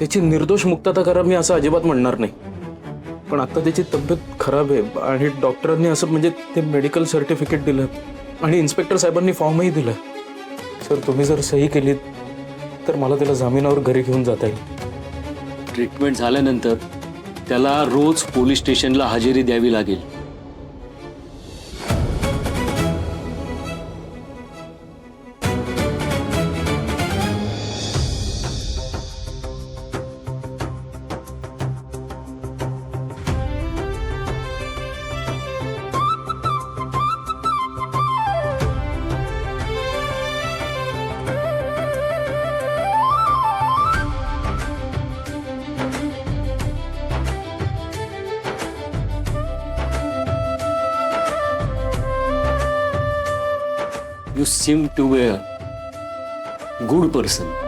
त्याची निर्दोष मुक्तता करा मी असं अजिबात म्हणणार नाही, पण आता त्याची तब्येत खराब आहे आणि डॉक्टरांनी असं म्हणजे ते मेडिकल सर्टिफिकेट दिलं आणि इन्स्पेक्टर साहेबांनी फॉर्मही दिला. सर तुम्ही जर सही केली तर मला त्याला जामिनावर घरी घेऊन जाता येईल. ट्रीटमेंट झाल्यानंतर त्याला रोज पोलीस स्टेशनला हजेरी द्यावी लागेल. You seem to be a good person.